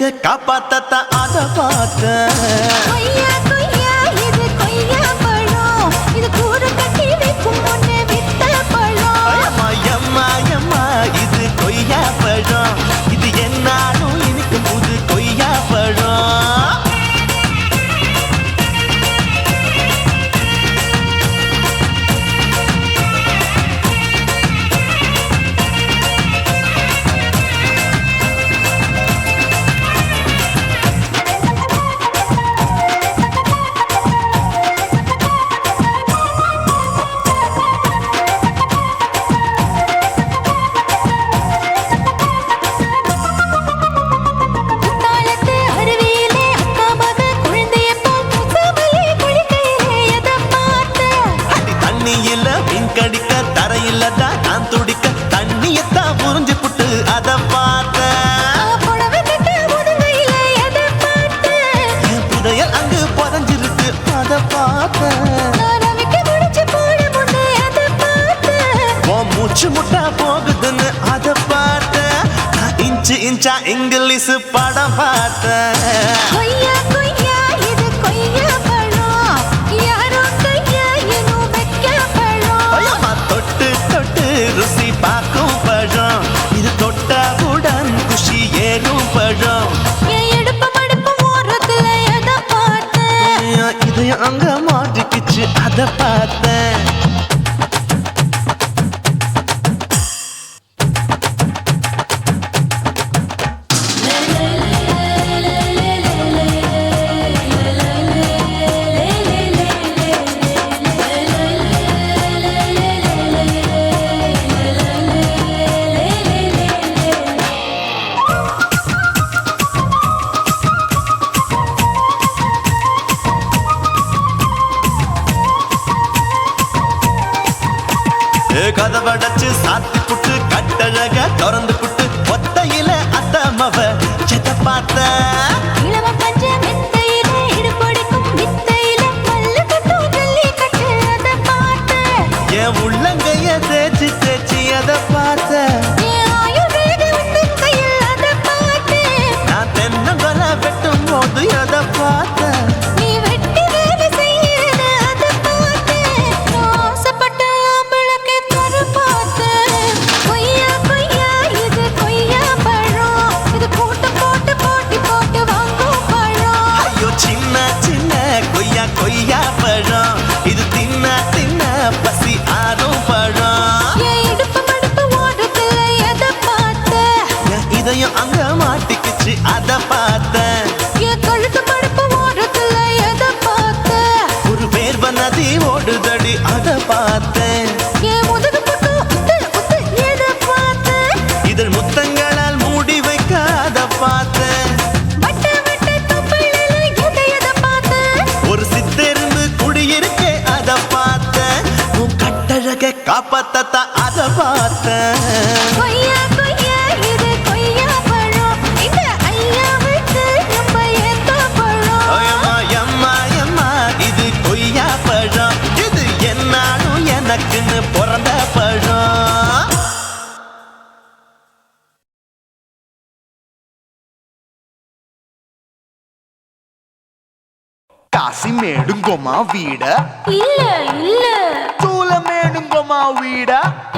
கட்டழக காப்பாத்தத்த அத பார்த்த கொய்யா கொய்யா இது கொய்யா பழம் இது கூறு கட்டி வைக்கும் முன்னே வித்த பழம் அம்மா அம்மா அம்மா இது கொய்யா பழம் இது என்னாலும் இனிக்கும் புது கொய்யா பழம் கடிக்க தரையில்லதா நான் துடிக்க தண்ணியத்தான் புரிஞ்சு புட்டு அத பார்த்த என் புதையல் அங்கு புதஞ்சிருக்கு அத பார்த்த மூச்சு முட்டா போகுதுன்னு அத பார்த்த இன்ச்சு இன்ச்சா இங்கிலீஷ் படம் பார்த்த ருசி பார்க்கும் பழம் இது தொட்டாவுடன் குஷி ஏறும் பழம் இதையும் அங்க மாட்டிக்கிச்சு அத பார்த்தேன் கதவடைச்சு சாத்தி புட்டு கட்டழக திறந்து புட்டு ஒத்தையில அத்தமவ செத்த பார்த்த என் உள்ளங்கைய தேய்ச்சி தேய்ச்சி அத பார்த்த நான் தென்னங்கொலை வெட்டும் போது அத பார்த்த கொய்யா பழம் இது தின்ன தின்ன பசி ஆறும் பழம் இதையும் அங்க மாட்டிக்கிச்சு அத பார்த்தேன் ஒரு வேர்வ நதி ஓடுதடி அத பார்த்தேன் இதழ் முத்தங்களால் மூடி வைக்க அத பார்த்தேன் காப்பாத்தத்த அத பார்த்தேன் இது கொய்யா பழம் இது என்னாலும் எனக்குன்னு பிறந்த பழம் కాశీమేడుంగోమా వీడ இல்ல இல்ல చూలమేడుంగోమా వీడ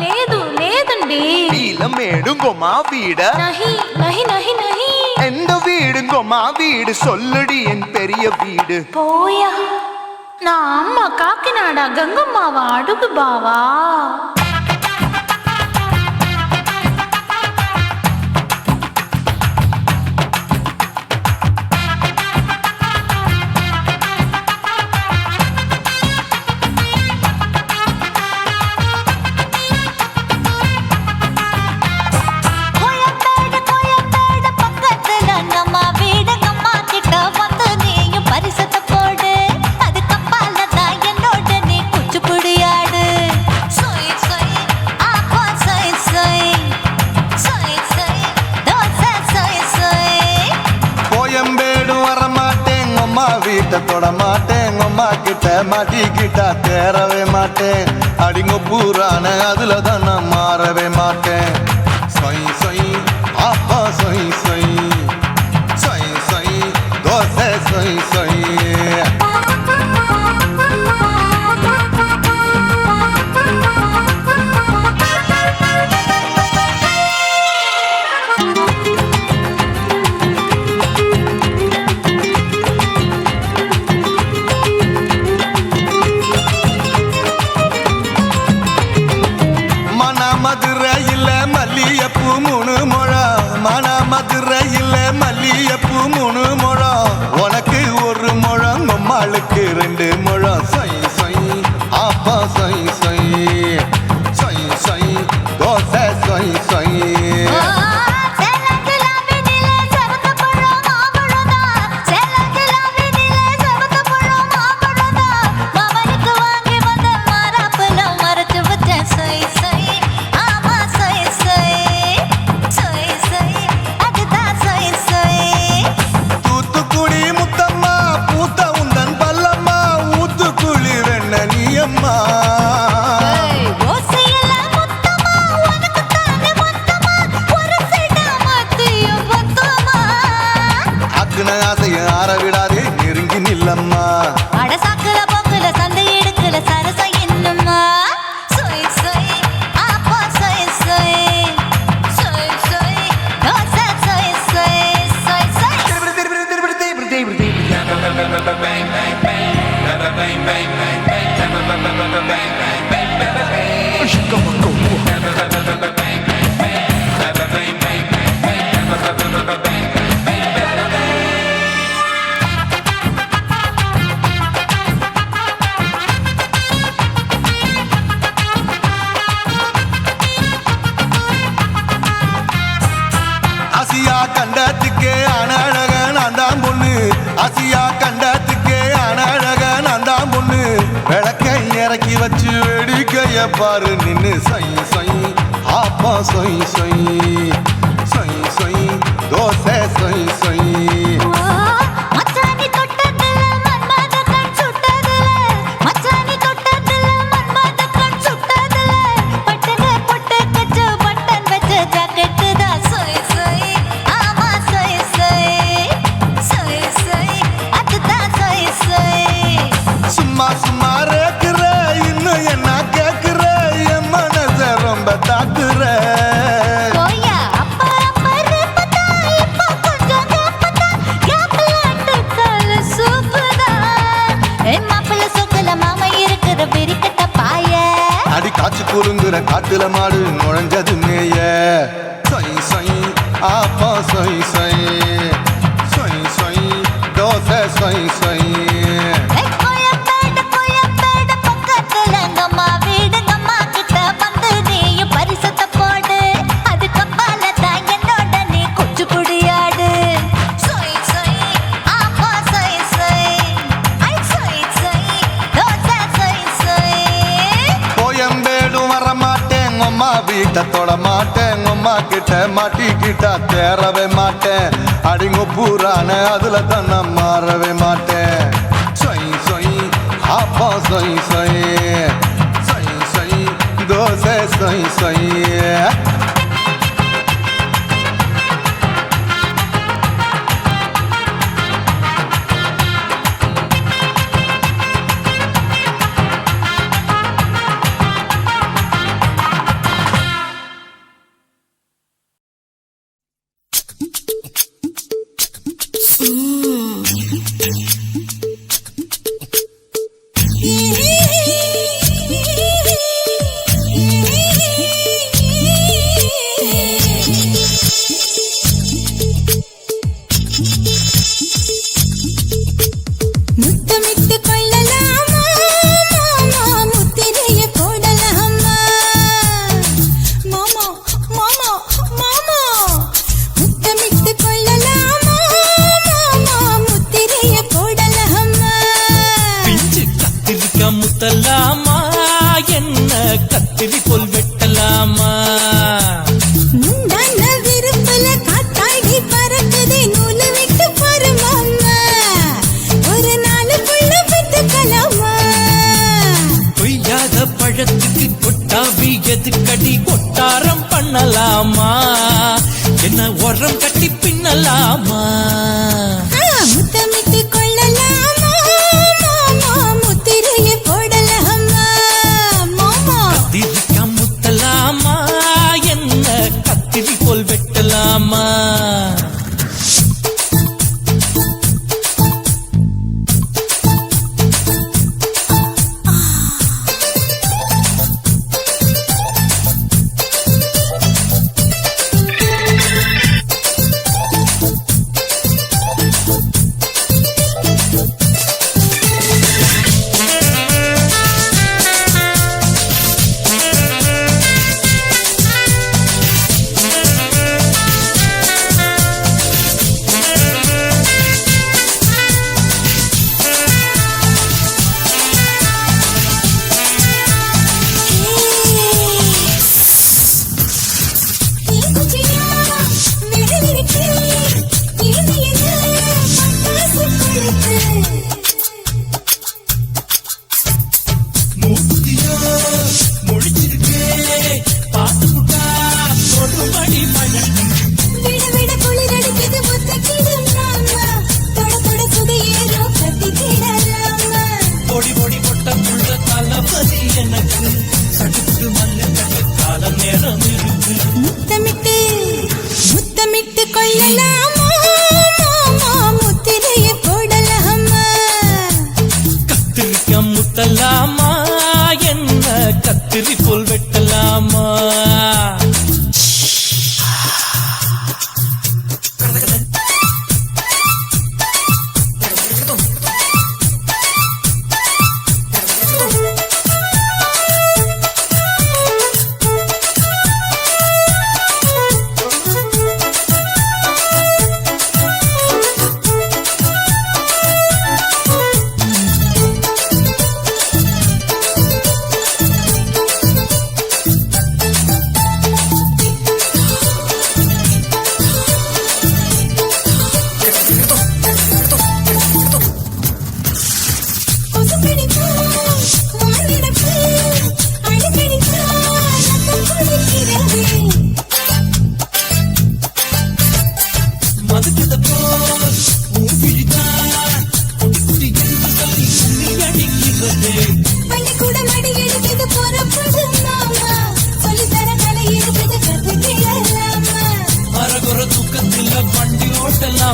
లేదు లేదండి నీలమేడుంగోమా వీడ நஹி நஹி நஹி நஹி எந்த வீடுங்கோமா வீடு சொல்லுடி என் பெரிய வீடு போயா நான் அம்மா காக்கிநாடா கங்கம்மாவா அடுகு பாவா தொட மாட்டேன் அம்மா கிட்ட மாட்டிக்கிட்டா தேரவே மாட்டேன் அடிங்க பூரான அதுல தான் நான் மாறவே மாட்டேன் சொய் சொய் அப்பா சொய் சொய் சொய் தூத்துக்குடி முத்தம்மா பூத்த உந்தன் பல்லம்மா ஊத்துக்குழி வெண்ண நீயம்மா அக்குன ஆசைய ஆற விடாதே நெருங்கி நில்லம்மா அடசாக்குல போக்குல சந்தை எடுக்கல சரச என்னம்மா சொய் சொய் ஆப்பா சொய் சொய் சொய் சொய் தோசை சொய் சொய் சொய் சொய் ஆசியா கண்டத்துக்கே அனழக நான் தான் பொண்ணு ஆசியா கண்டத்துக்கே அனழக நான் தான் பொண்ணு விளக்கை இறக்கி வச்சு வேடிக்கைய பாரு நின்னு சொய் சொய் ஆப்பா சொய் சொய் சொய் சொய் தோசை சொய் சொய் மச்சானி தொட்டதுல மன்மத கண் சுட்டதுல மச்சானி தொட்டதுல மன்மத கண் சுட்டதுல பட்டங்க பொட்டு கச்சு பட்டன் வச்ச ஜாக்கெட்டு தான் சொய் சொய் ஆமா சொய் சொய் சொய் சொய் அதுதான் சொய் சொய் சும்மா சும்மா ரேக்குற இன்னும் என்ன கேக்குற என் மனச ரொம்ப தாக்குற கோயா அப்பா அப்பா ரப்பதா இப்போ கொஞ்சம் கேப்பதா கேப்பலாட்டு கால சூப்பதா மாப்பிள்ள சொக்கல மாமா இருக்கிற வெறிக்கட்ட பாய அடி காய்ச்சி குறுங்குற காட்டுல மாடு நுழைஞ்சது மேய சொய் சொய் ஆப்பா சொய் சொய் சொய் சொய் தோசை சொய் சொய் கோயம்பேடு பக்கத்துல எங்கம்மா வீடுங்கம்மா கிட்ட வந்து நீயும் பரிசத்தை போடு அதுக்கப்பால தான் என்னோட நீ குச்சி புடியாடு சொய் சொய் ஆப்பா சொய் சொய் ஐ சொய் சொய் தோசை சொய் சொய் கோயம்பேடும் வர மாட்டேன் அம்மா வீட்டை தொட மாட்டேன் அம்மா கிட்ட மாட்டிக்கிட்டா தேரவே மாட்டேன் அடிங்க பூரான அதுல தான் நான் மாறவே மாட்டேன் சொய் சொய் ஆப்பா சொய் சொய் சொய் சொய் தோசை சொய் சொய் முத்தமிட்டு கொள்ளலாமா மாமா முத்திரைய போடலாமா மாமா மாமா மாமா முத்தமிட்டு கொள்ளலாமா மாமா முத்திரைய போடலாமா பிஞ்சு கத்திரிக்கா முத்தலாமா என்ன கத்திரி போல் வெட்டலாமா முந்தான விருப்பல காத்தாடி பறக்குதே நூலு விட்டு பாரு மாமா ஒரு நாளுக்குள்ள விட்டுக்கலாமா கொய்யாத பழத்துக்கு கொட்டாவி எதுக்கடி கொட்டாரம் பண்ணலாமா என்ன உரம் கட்டி பின்னலாமா முத்தமிட்டு கொள்ளலாமா மாமா முத்திரைய போடலாமா மாமா கத்திரிக்கா முத்தலாமா என்ன கத்திரி போல் வெட்டலாமா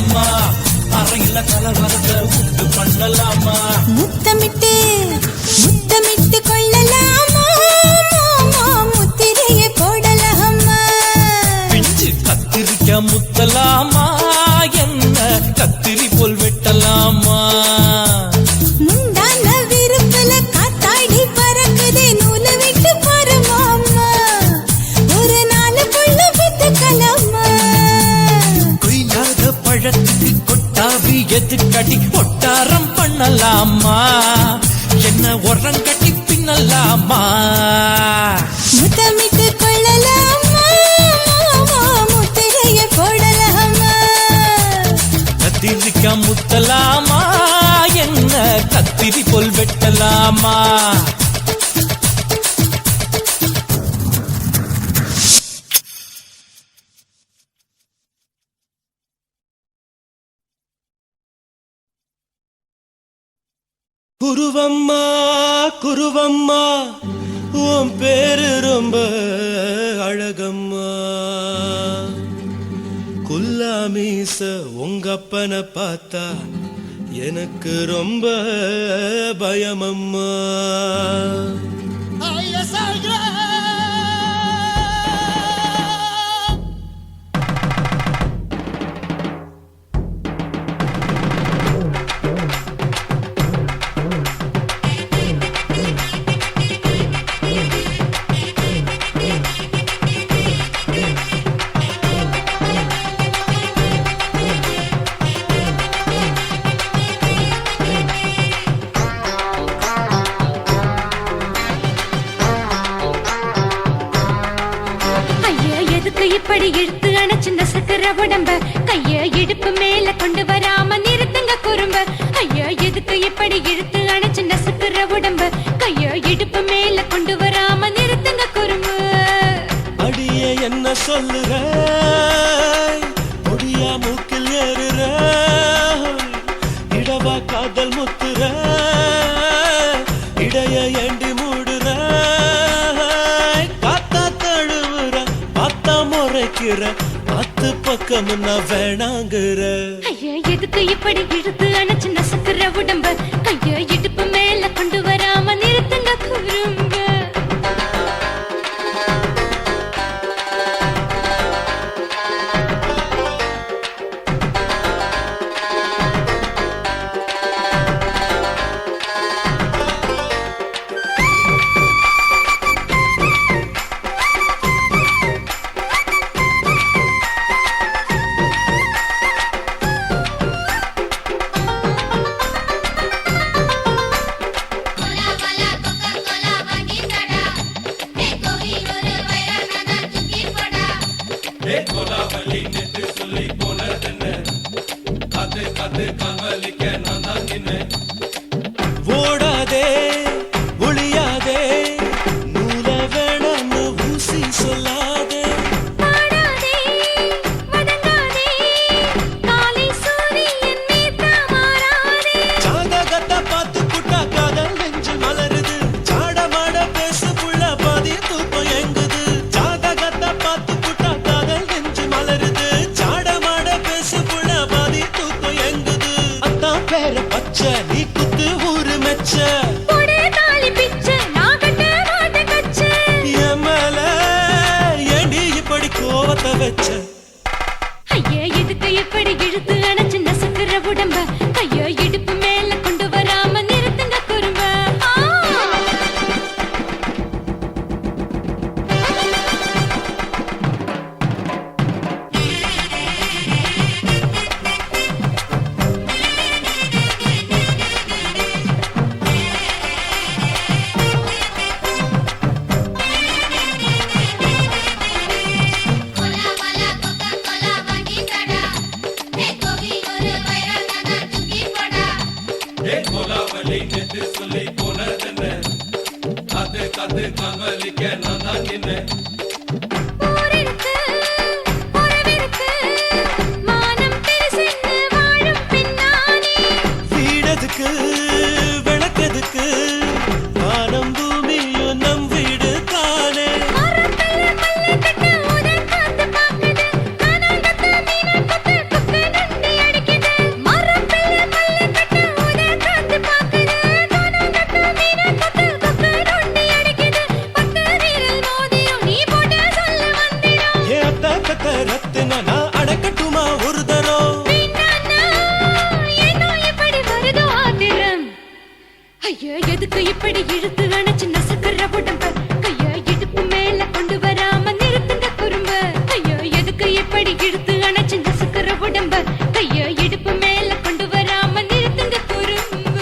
பேசலாமா அறையில கலவரத்தை உண்டு பண்ணலாமா முத்தமிட்டு முத்தமிட்டு கொள்ளலாமா முத்திரையை போடலாமா பிஞ்சு கத்திரிக்க முத்தலாமா என்ன கத்திரி போல் வெட்டலாமா முந்தான விருப்பல காத்தாடி பறக்குதே நூலை விட்டு பாருமாமா ஒரு நாளுக்குள்ள வித்துக்கலாமா கொய்யாத பழத்துக்கு கொட்டாவி எதுக்கடி ஒட்டாரம் பண்ணலாமா என்ன உரங்கட்டி பின்னலாமா முத்தமிட்டு கொள்ளலாமா முத்திரையை போடலாமா கத்திரிக்க முத்தலாமா என்ன கத்திரி போல் வெட்டலாமா குருவம்மா குருவம்மா உன் பேரு ரொம்ப அழகம்மா குல்லாமீச உங்க அப்பனை பார்த்தா எனக்கு ரொம்ப பயமம்மா இப்படி இழுத்து அணைச்சு நசுக்கிற உடம்ப கைய இடுப்பு மேல கொண்டு வராம நிறுத்துங்க குறும்ப ஐயா எதுக்கு இப்படி இழுத்து அணைச்சு நசுக்கிற உடம்ப கைய இடுப்பு மேல கொண்டு வராம நிறுத்துங்க குறும்பு அடிய என்ன சொல்லுற முடியா மூக்கில் ஏறுற இடவா காதல் முத்துற இடைய ஏண்டி மூடுற காத்தா தழுவுற பார்த்தா முறைக்கிற பத்து பக்கம் நான் வேணாங்குற ஐயா எதுக்கு இப்படி இழுத்து அணைச்சு நசுக்கிற உடம்ப கைய இடுப்பு மேல கொண்டு வராம நிறுத்துங்க குறும்ப ஓடாதே ஒளியாதே நூல வேணான்னு ஊசி சொல்லாதே பாடாதே வதங்காதே காலை சூரியன் மீதா மாறாதே ஜாதகத்தை பார்த்து புட்டா காதல் நெஞ்சு மலருது சாடமாட பேசு புள்ள பாதி தூக்கம் எங்குது ஜாதகத்தை பார்த்து புட்டா காதல் நெஞ்சு மலருது சாடமாட பேசு புள்ள பாதி தூக்கம் எங்குது அத்தான் பேர பச்சை நீ குத்து ஊரு மெச்ச போடே தாலி பிச்சை நான் கட்ட மாட்ட கச்சை என் மேல ஏண்டி இப்படி கோவத்தை வச்ச ஐயா எதுக்கு இப்படி இழுத்து அணைச்சு நசுக்கிற உடம்ப கைய இடுப்பு மேல கொண்டு வராம நிறுத்துங்க குறும்ப உன்னை நான் அடக்கட்டுமா ஒரு தரம் ஏனோ இப்படி வருதோ ஆத்திரம் ஐயா எதுக்கு இப்படி இழுத்து அணைச்சு நசுக்கிற உடம்ப கையா இடுப்பு மேல கொண்டு வராம நிறுத்துங்க குறும்ப ஐயா எதுக்கு இப்படி இழுத்து அணைச்சு நசுக்கிற உடம்ப கையா இடுப்பு மேல கொண்டு வராம நிறுத்துங்க குறும்ப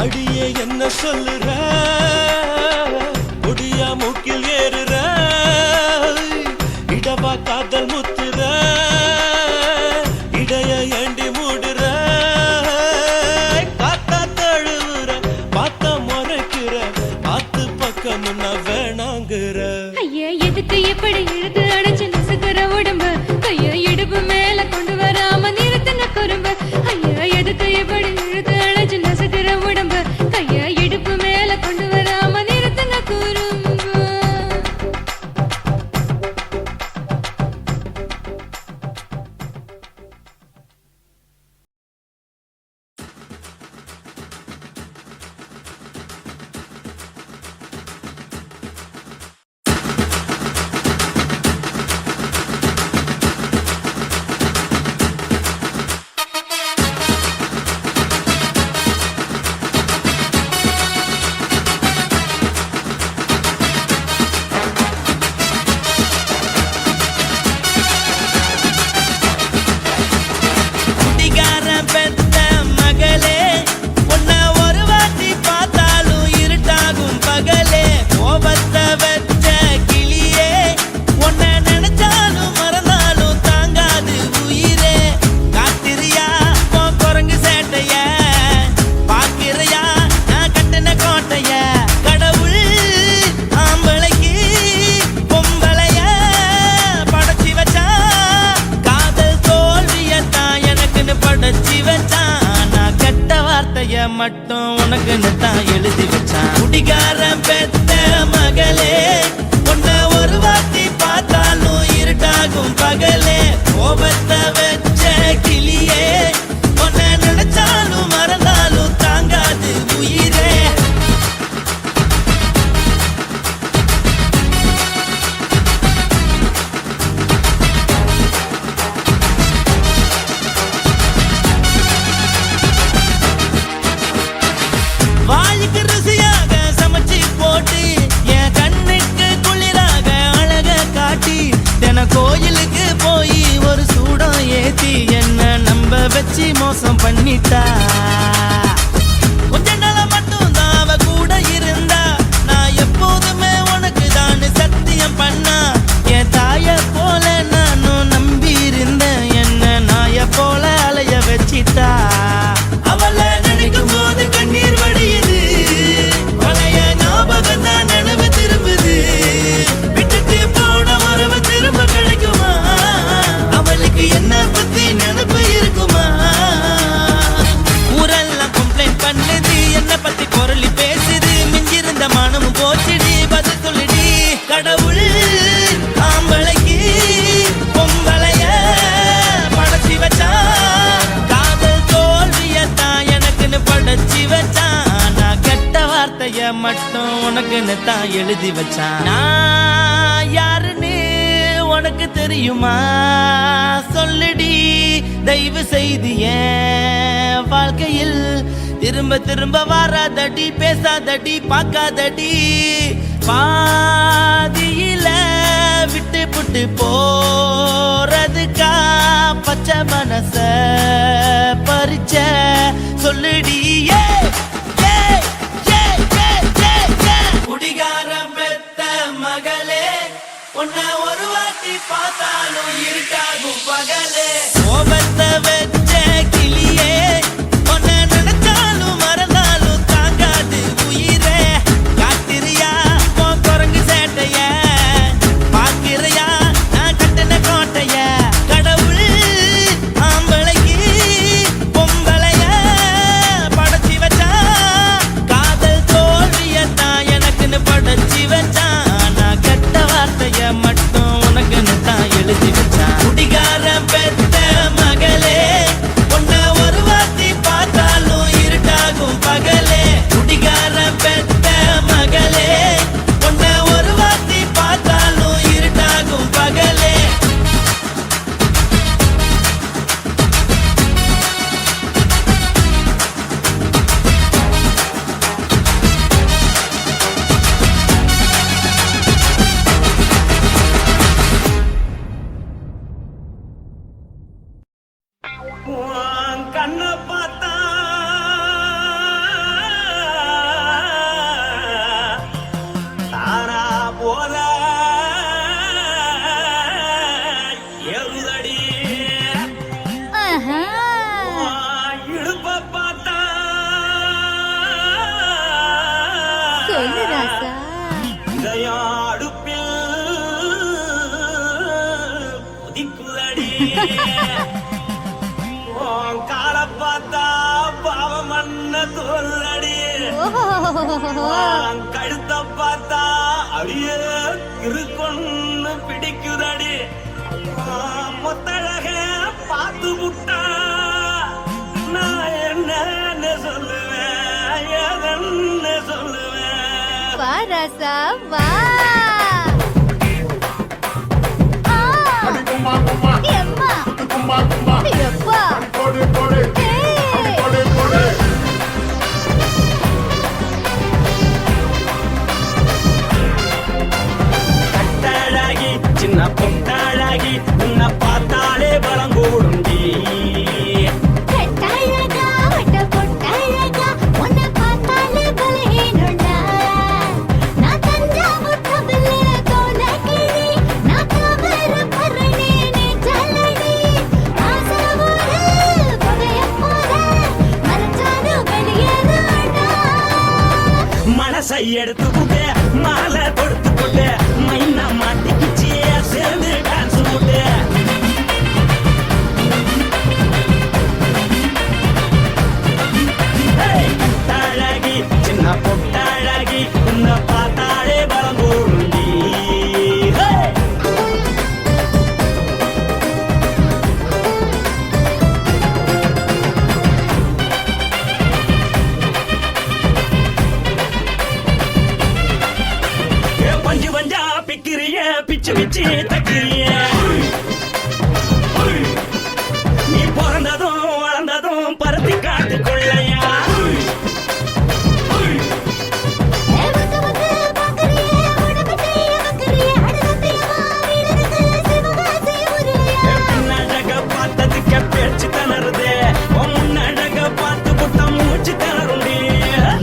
அடியே என்ன சொல்லுற முடியா மூக்கில் ஏறுற இடவா காதல் முத்துற இடைய ஏண்டி மூடுற காத்தா தழுவுற பார்த்த முறைக்கிற பார்த்து பக்கம் வேணாங்கிற ஐயா எதுக்கு இப்படி இழுத்து அணைச்சு நசுக்கிற உடம்ப கையா இடுப்பு மேல கொண்டு வராம நிறுத்துங்க குறும்ப ஐயா எதுக்கு இப்படி இழுத்து அணைச்சு நசுக்கிற உடம்ப கையா இடுப்பு மேல கொண்டு வராம நிறுத்துங்க குறும்ப குடிகாரன் பெத்த மகளே உன்னை ஒரு வாட்டி பார்த்தாலும் இருட்டாகும் பகலே கோபத்தை வச்ச கிளியே உன்னை நினைச்சாலும் மறந்தாலும் தாங்காது உயிரே காத்திரியா உன் குரங்கு சேட்டைய பாக்கிறையா நான் கட்டின கோட்டைய கடவுள் ஆம்பளைக்கு பொம்பளைய படைச்சி வச்சா காதல் தோல்வியத்தான் எனக்குன்னு படைச்சி வச்சான் நான் கெட்ட வார்த்தைய மட்டும் உனக்குன்னு தான் எழுதி வச்சான் குடிகாரன் பெத்த மகளே உன்னை ஒரு வாட்டி பார்த்தாலும் இருட்டாகும் பகலே கோபத்தை வச்ச கிளியே உன்னை நினைச்சாலும் மறந்தாலும் தாங்காது உயிரே வாய்க்கு ருசியாக சமைச்சு போட்டு என் கண்ணுக்கு குளிராக அழக காட்டி தின கோயிலுக்கு போய் ஒரு சூடம் ஏத்தி என்ன நம்ப வச்சு மோசம் பண்ணிட்டா கொஞ்ச நாள மட்டும் தான் அவ கூட இருந்தா நான் எப்போதுமே உனக்கு தான் சத்தியம் பண்ணா என் தாய போல நானும் நம்பி இருந்தேன் என்ன நாய போல அலைய வச்சிட்டா அவளை நினைக்கும் போது கண்ணீர் வடியுது பழைய ஞாபகம் தான் நினைவு திரும்புது விட்டுட்டு போன உறவு திரும்ப கிடைக்குமா அவளுக்கு என்ன பத்தி நினைப்பு இருக்குமா ஊரெல்லாம் கம்ப்ளைண்ட் பண்ணுது என்ன பத்தி பொருளி பேசுது மிஞ்சிருந்த மானமும் போச்சுடி பதில் சொல்லுடி கடவுள் ஆம்பளைக்கு பொம்பளைய படைச்சி வச்சா காதல் தோல்வியத்தான் எனக்குன்னு படைச்சி வச்சான் நான் கெட்ட வார்த்தைய மட்டும் உனக்குன்னு தான் எழுதி வச்சான் நான் யாருன்னு உனக்கு தெரியுமா சொல்லுடி தயவு செய்து என் வாழ்க்கையில் திரும்ப திரும்ப வராதடி பேசாதடி பார்க்காதடி பாதியில விட்டு புட்டு போறதுக்கா பச்சை மனச பறிச்ச சொல்லுடி குடிகாரம் பெத்த மகளே உன்னை ஒரு வாட்டி பார்த்தாலும் இருக்காகும் பகலே கோபத்தை வச்ச கிளியே உன்னை நினைச்சாலும் மறந்தாலும் தாங்காது உயிரே காத்திரியா உன் குரங்கு சேட்டைய பாக்கிறையா நான் கட்டின கோட்டைய கடவுள் ஆம்பளைக்கு பொம்பளைய உன் கண்ணை பார்த்தா தானா போல எழுதடி ஆஹா. இடுப்ப பார்த்தா சொல்லு ராசா. இதயம் அடுப்பில் உதிக்குதடி உன் கால பார்த்தா பாவம் மண்ண தோல்லடி உன் கழுத்த பார்த்தா அடியே இருக்குன்னு பிடிக்குதடி உன் முத்தழக பார்த்து விட்டா நான் என்ன சொல்லுவேன் எதன்னு சொல்லுவேன் வா ராசா வா. ஆ. எம்மா. எப்பா. ஏய். கட்டாளாகி சின்ன பொட்டாளாகி உன்னை பார்த்தாலே பலம் கூடுண்டி கட்டழகா, வட்ட பொட்டழகா, உன்னை பார்த்தாலே பலஹீனம்டா. நான் தஞ்சாவூர் கவிழ கோலக்கிளி, நான் தாமிரபரணி நீச்சலடி. ஆசையோடு புகையப் போல மறைச்சாலும் வெளியேறாடா. மனசை எடுத்து புட்டு மாலை கொடுத்து புட்டு மைனா மாட்டிக்கிச்சு சேர்ந்து டான்ஸ் புட்டு கட்டாளாகி சின்ன பொட்டாளாகி உன்னை பார்த்தாலே பலம் கூடுண்டி பஞ்சு பஞ்சா பிக்கிறிய பிச்சு பிச்சு தக்கிறிய நீ பிறந்ததும் வளர்ந்ததும் பருத்தி காட்டுக்குள்ளையா வந்து வந்து பார்க்கறியே, உடம்பு செய்ய வைக்கறியே, அடுத்தத்தையமா வீரருக்கு சிவகாசி உருளையா. பின்னழக பார்த்ததுக்கு பேச்சு தளருது உன் முன்னழக பார்த்து புட்டம் மூச்சு தளருண்டி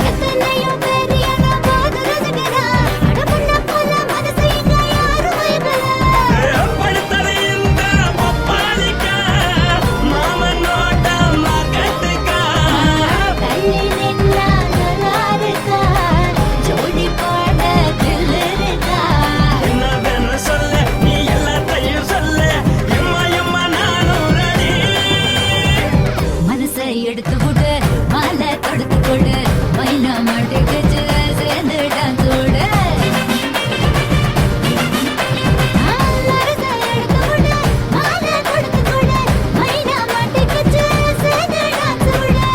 எத்தனையோ பேர் என்ன போது ரசிக்கிறா, அடமுன்ன போல மனசை இங்க யாரும் மயக்கல. படுத்தது இந்த பப்பாளிக்கா மாமனோட மகட்டுக்கா தள்ளி நின்னா நல்லா இருக்கா, ஜோடி போட தில்லு இருக்கா. என்னவென்னு சொல்ல நீ எல்லாத்தையும் சொல்ல எம்மா எம்மா நானும் ரெடி மனசை எடுத்து விடு, மாலை தொடுத்து கொடு, மைனா மாட்டுக்குச்சு சேர்ந்து டான்ஸ் விடு. மனசை எடுத்து விடு, மாலை தொடுத்து கொடு, மைனா மாட்டுக்குச்சு சேர்ந்து டான்ஸ் விடு.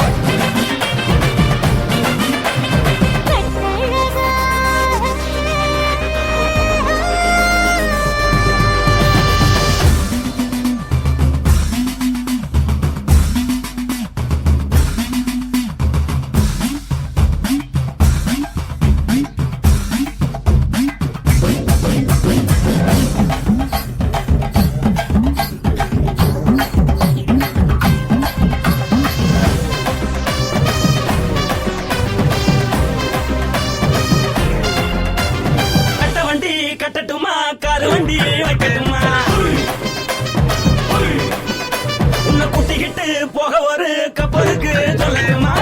கட்டழகா. கட்ட வண்டி கட்டட்டுமா காரு வண்டி வைக்கட்டுமா உன்னை கூட்டிக்கிட்டு போக ஒரு கப்பலுக்கு சொல்லட்டுமா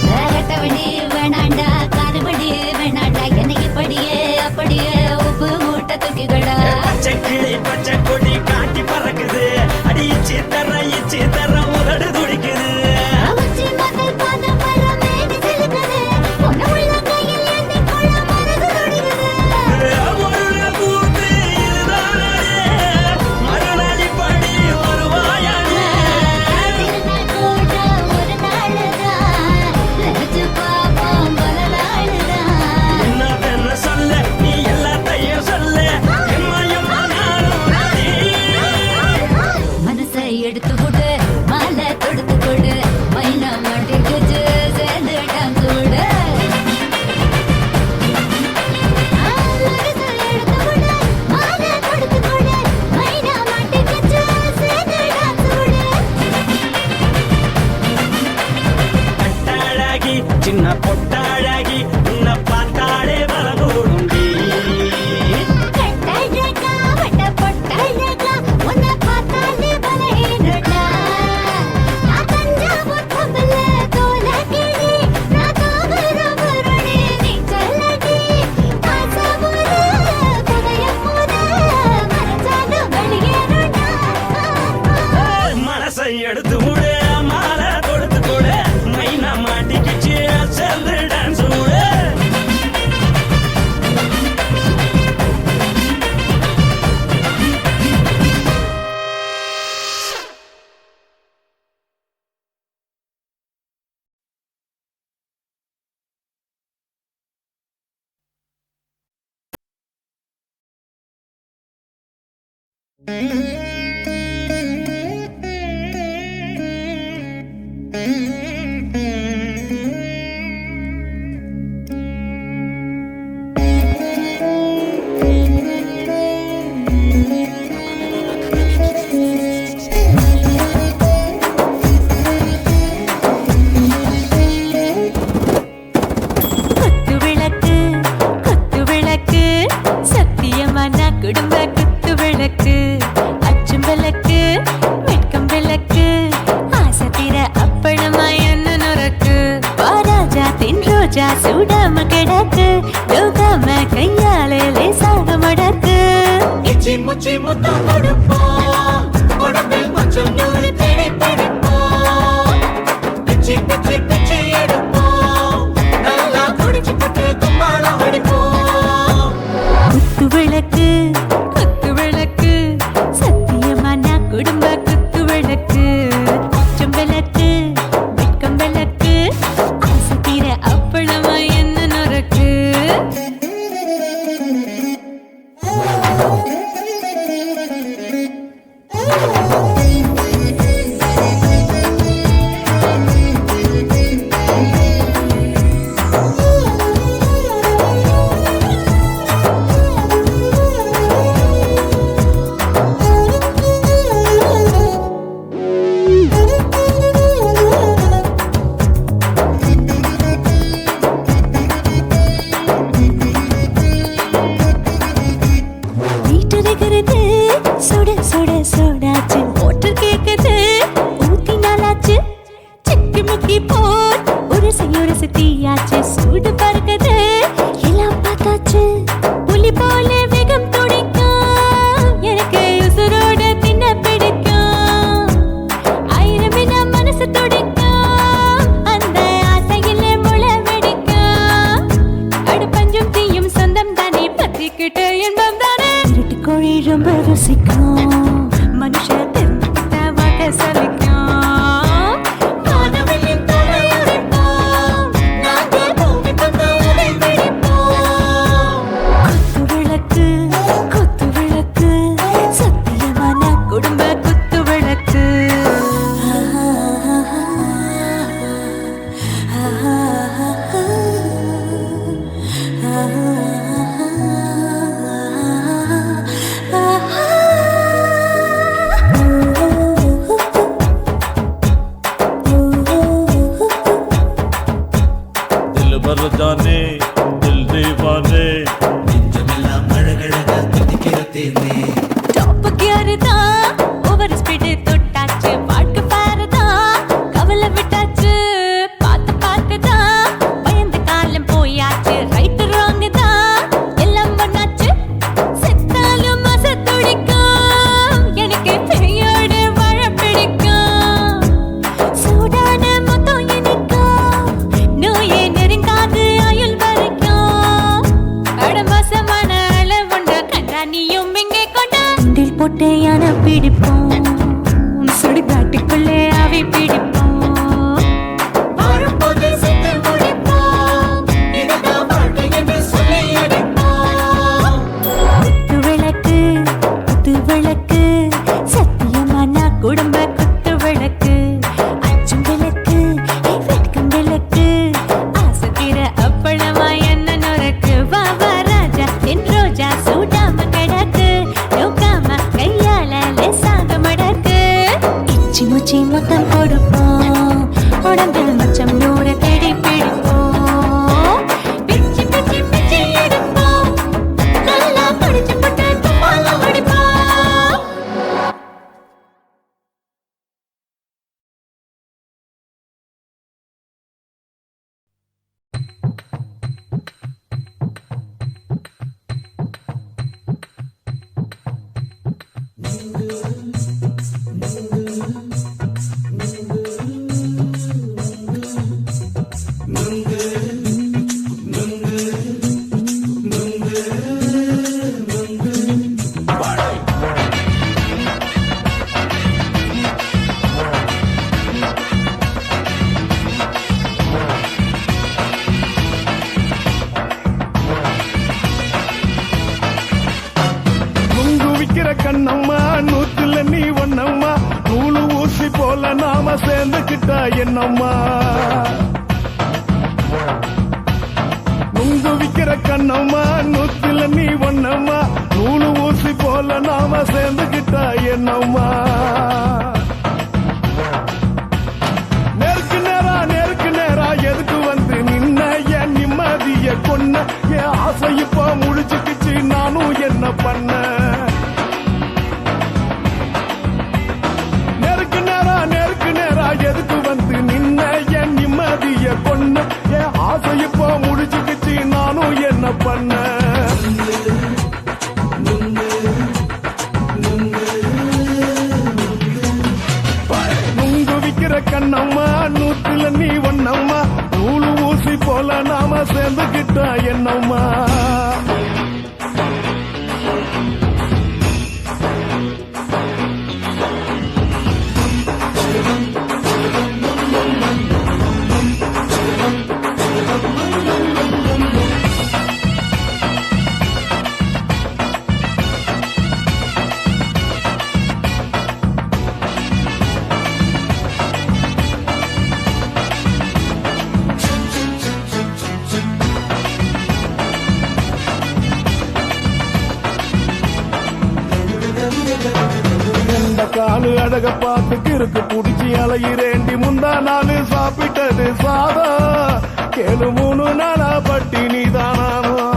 வேகட்டவடி வேணாண்டா, காதுபடி வேணாண்டா, என்னைக்கு படியே அப்படியே உப்பு மூட்டை தூக்கிக்கடா. பச்சை கிளி பச்சை கொடி காட்டி பறக்குது அடி இச்சி தர உதடு துடிக்குது உச்சி முதல் பாதம் வர மேனி சிலுக்குது, உன்னை உள்ளங்கையில் ஏந்தி கொள்ள மனது துடிக்குது. ஒரு நாள் கூத்து இதுதானே மறுநாளி படி வருவாயானே திருநாள் கூட ஒரு நாளுதான், நினைச்சு பார்ப்போம் பல நாளுதான். என்ன சொல்ல நீ எல்லாத்தையும் சொல்ல எம்மா எம்மா நானும் குடும்ப குத்து விளக்கு அச்சும் விளக்கு வெட்கம் விளக்கு ஆசை தீர அப்பளமா என்ன நொறக்கு வாராஜா தின் ரோஜா சூடாம கிடக்கு யோகாம கையாலே லேசாக மடக்கு இச்சி முச்சி முத்தம் கொடுப்போம் உடம்பில் கொஞ்சம் நூறு தேடி பிடிப்போம் பிச்சி பிச்சி பிச்சி எடுப்போம் நல்லா குடிச்சு பட்டு கும்மாளம் அடிப்போம் குத்து விளக்கு குத்து விளக்கு சத்தியமான குடும்ப குத்து விளக்கு அச்சம் விளக்கு வெட்கம் விளக்கு ஆசை தீர அப்பளமா என்ன நொறக்கு சுட சுட சோடாச்சு மோட்டர் கேக்குது ஊத்தி நாளாச்சு சிக்கி முக்கி போர் உரசி தீயாச்சு சூடு பறக்குது எல்லாம் பார்த்தாச்சு புலி போல வேகம் துடிக்கும் எனக்கு உசுரோட தின்ன பிடிக்கும் ஆயிரம் வினா மனசு துடிக்கும் அந்த ஆசையிலே முளை வெடிக்கும் அடு பஞ்சும் தீயும் சொந்தம் தானே பத்திக்கிட்டு இன்பம் தானே கோழி ரொம்ப ருசிக்கும் மனுஷ தெரிஞ்சுக்கிட்ட வாக்க சலிக்கும் வானவெளியின் தோலை உடைப்போம் நாங்கள் பூமி தந்த உடை வெடிப்போம் குத்து விளக்கு சத்தியமான குடும்ப குத்து விளக்கு जाने दिल दीवाने நெஞ்சமெல்லாம் அழகழகா துடிக்கிற தேனே டாப் கியர் தான் ஓவர் ஸ்பீட் தொட்டாச்சு வாழ்க்கை பாரு தான் கவலை விட்டாச்சு பார்த்து தான் பயந்த காலம் போயாச்சு ரைட் ராங் தான் எல்லாம் பண்ணாச்சு செத்தாலும் மச துடிக்கும் எனக்கு பெரியோடு வாழ பிடிக்கும் சூடான மொத்தம் எனக்கும் நோயே நெருங்காது ஆயுள் வரைக்கும் அடமோசமான அளவுண்ட கண்டா நீயும் இங்கே கொண்ட உண்டில் போட்டு யானை பிடிப்போம் சுடுகாட்டுக்குள்ளே அவை பிடிப்போம் வரும்போது செத்து முடிப்போம் இதுதான் வாழ்க்கை என்று சொல்லி அடிப்போம் குத்து விளக்கு சத்தியமான குடும்ப குத்து விளக்கு அச்சும் விளக்கு வெட்கம் விளக்கு ஆசை தீர அப்பளமா என்ன நொறக்கு வா ராஜா என் ரோஜா சூடாம கிடக்கு யோகாம கையால லேசாக மடக்கு இச்சி முச்சி மொத்தம் கொடுப்போம் உடம்பில் மச்சம் நூறு தேடி பிடிப்போம் பிச்சி பிச்சி பிச்சி எடுப்போம் நல்லா படிச்சு போட்டு கும்மாளம் அடிப்போம் கண்ணம்மா நூத்துல நீ ஒன்னம்மா நூலு ஊசி போல நாம சேர்ந்துக்கிட்டா என்னம்மா நுங்கு விக்கிற கண்ணம்மா நூத்துல நீ ஒன்னம்மா நூலு ஊசி போல நாம சேர்ந்துக்கிட்டா என்னம்மா நேருக்கு நேரா எதுக்கு வந்து நின்ன என் நிம்மதிய கொன்ன என் ஆசை இப்ப முடிச்சுக்கிச்சு நானும் என்ன பண்ண நேருக்கு நேரா எதுக்கு வந்து நின்ன என் நிம்மதிய கொன்ன என் ஆசை இப்ப முடிச்சுக்கிச்சு நானும் என்ன பண்ண நுங்கு விக்கிற கண்ணம்மா நூத்துல நீ ஒன்னம்மா நூலு ஊசி போல நாம சேர்ந்துக்கிட்டா என்னம்மா காலு அழக பார்த்துக்கு இருக்கு புடிச்சி அலையிறேண்டி முந்தா நாலு சாப்பிட்டது சாதா கேளு 3 நாளா பட்டினி தானாமா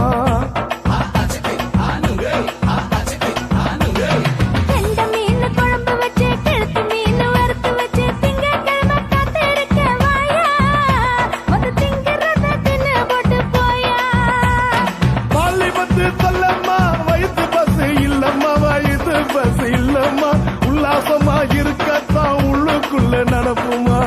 பஸ் இல்லம்மா உல்லாசமா இருக்கத்தான் உள்ளுக்குள்ள நடப்புமா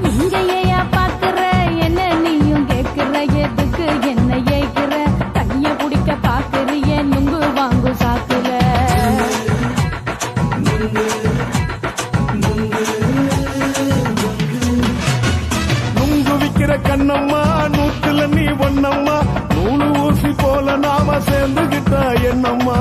இங்கேயா பாக்குற என்ன நீயும் கேக்குற எதுக்கு என்ன ஏக்குற தண்ணிய குடிக்க பாக்குறிய நுங்கு வாங்கு சாக்குல நுங்கு விக்கிற கண்ணம்மா நூத்துல நீ ஒன்னம்மா நூலு ஊசி போல நாம சேர்ந்துகிட்டா என்னம்மா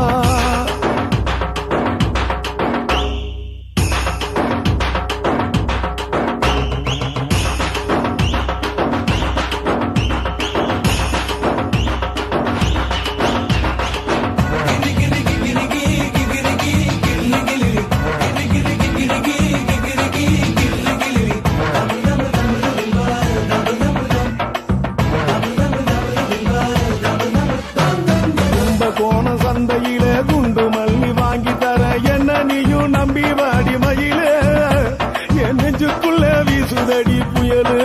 சந்தையில குண்டு மல்லி வாங்கி தர என்ன நீயும் நம்பி வாடி மயில என் நெஞ்சுக்குள்ள வீசுதடி புயலு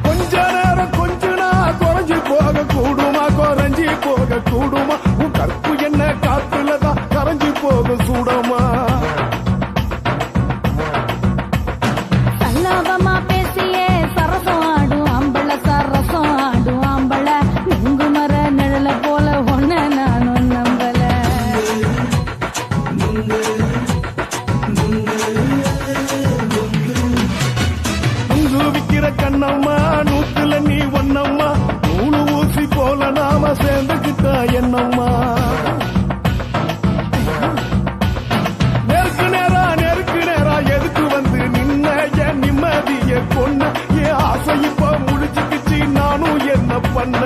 கொஞ்ச நேரம் கொஞ்சனா குறைஞ்சு போக கூடுமா குறைஞ்சி போக கூடுமா உன் கற்பு என்ன காத்துலதான் கரைஞ்சு போக சூடமா சல்லாபமா பேசியே சரசம் ஆடும் அம்பள சரசம் ஆடும் அம்பள நுங்கு மர நிழல போல ஒன்ன நானும் நம்பல நுங்கு விக்கிற கண்ணம்மா நூத்துல நீ ஒன்னம்மா நூலு ஊசி போல நாம சேர்ந்துக்கிட்டா என்னம்மா நேருக்கு நேரா எதுக்கு வந்து நின்ன என் நிம்மதிய கொன்ன என் ஆசை இப்ப முடிச்சுக்கிச்சு நானும் என்ன பண்ண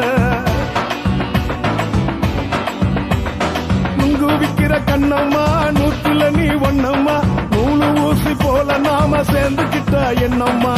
நுங்கு விக்கிற கண்ணம்மா நூத்துல நீ ஒன்னம்மா நூலு ஊசி போல நாம சேர்ந்துக்கிட்டா என்னம்மா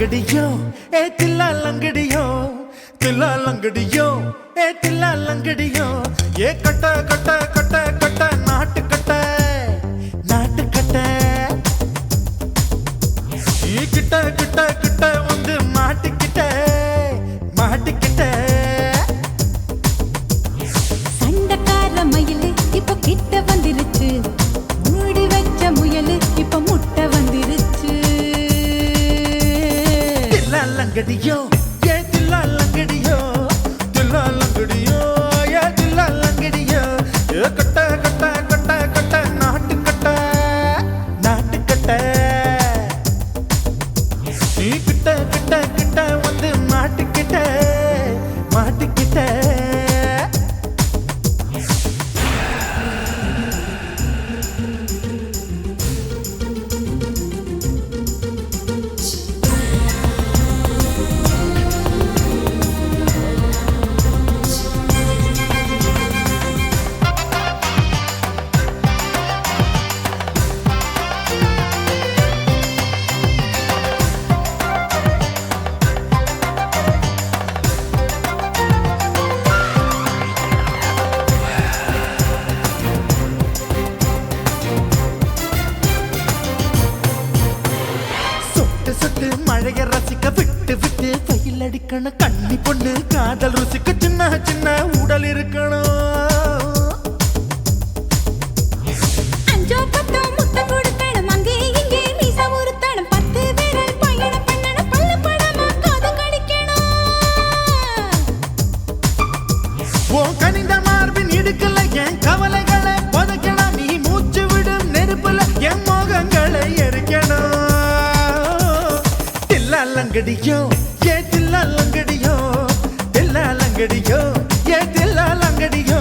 லங்கடியோ ஏ தில்லா லங்கடியோ தில்லா லங்கடியோ ஏ தில்லா லங்கடியோ ஏ கட்ட கட்ட கட்ட கட்ட நாட்டு கட்ட நாட்டு கட்ட நீ கிட்ட கிட்ட கிட்ட வந்து மாட்டிக்கிட்ட மாட்டிக்கிட்ட சண்டக்கார மயிலு இப்ப கிட்ட வந்துருச்சு மூடி வச்ச முயலு இப்ப முட்டை வந்துருச்சு தில்லா லங்கடியோ ஏ தில்லா லங்கடியோ தில்லா லங்கடியோ ஏ தில்லா லங்கடியோ ஏ கட்ட கட்ட கட்ட கட்ட நாட்டு கட்ட நாட்டு கட்ட நீ கிட்ட கிட்ட கிட்ட வந்து மாட்டிக்கிட்ட மாட்டிக்கிட்ட சொட்டு சொட்டு மழைய ரசிக்க விட்டு விட்டு வெயில் அடிக்கணும் கண்ணி பொண்ணு காதல் ருசிக்க சின்ன சின்ன உடல் இருக்கணும் அஞ்சோ பத்தோ முட்டை கொடுக்கணும் அங்கே இங்கே மீச உருத்தணும் 10 விரல் பயணம் பண்ணணும் பல்ல படமா காது கடிக்கணும் உன் கனிந்த மார்பின் இடுக்கல என் கவலைகளை புதைக்கணும் நீ மூச்சு விடும் நெருப்புல என் மோகங்களை எரிக்கணும் தில்லா லங்கடியோ ஏ தில்லா லங்கடியோ தில்லா லங்கடியோ ஏ தில்லா லங்கடியோ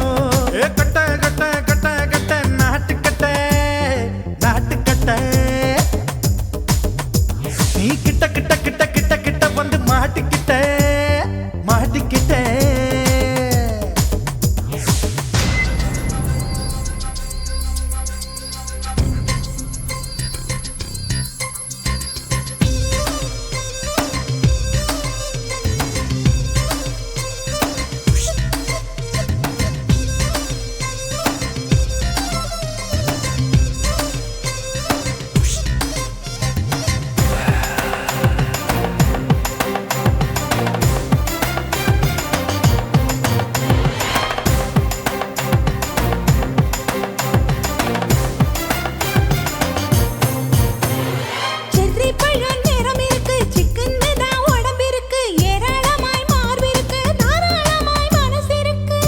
ஏ கட்ட கட்ட கட்ட கட்ட நாட்டு கட்ட நாட்டு கட்ட நீ கிட்ட கிட்ட கிட்ட கிட்ட கிட்ட வந்து மாட்டிக்கிட்ட மாட்டிக்கிட்ட செர்ரி பழம் நிறம் இருக்கு சிக்கன்னு தான் உடம்பு இருக்கு ஏராளமாய் மார்பு இருக்கு தாராளமாய் மனசு இருக்கு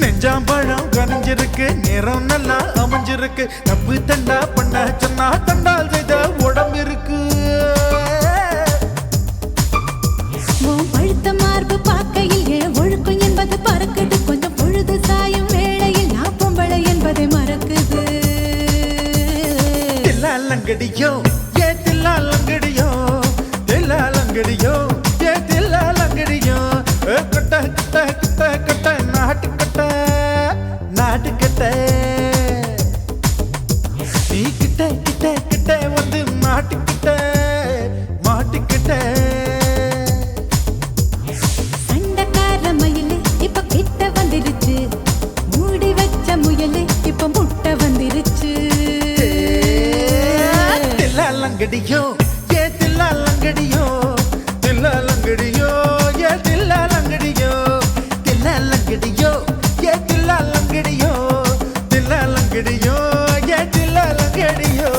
நெஞ்சாம்பழம் கனிஞ்சிருக்கு நிறம் நல்லா அமைஞ்சிருக்கு தப்பு தண்டா பண்ண சொன்னா தண்டால் செய்த உடம்பு இருக்கு உன் பழுத்த மார்பு பார்க்கையில் என் ஒழுக்கம் என்பது பறக்குது கொஞ்சம் பொழுது சாயும் வேளையில் நான் பொம்பளை என்பதை மறக்குது தில்லா லங்கடியோ ஏ தில்லா லங்கடியோ தில்லா லங்கடியோ ஏ தில்லா லங்கடியோ ஏ கட்ட கட்ட கட்ட கட்ட நாட்டு கட்ட நாட்டு கட்ட நீ கிட்ட கிட்ட கிட்ட வந்து மாட்டிக்கிட்ட மாட்டிக்கிட்ட சண்டக்கார மயிலு இப்ப கிட்ட வந்துருச்சு மூடி வச்ச முயலு இப்ப முட்டை வந்துருச்சு தில்லா லங்கடியோ ஏ தில்லா லங்கடியோ தில்லா லங்கடியோ ஏ தில்லா லங்கடியோ தில்லா லங்கடியோ ஏ தில்லா லங்கடியோ தில்லா லங்கடியோ ஏ தில்லா லங்கடியோ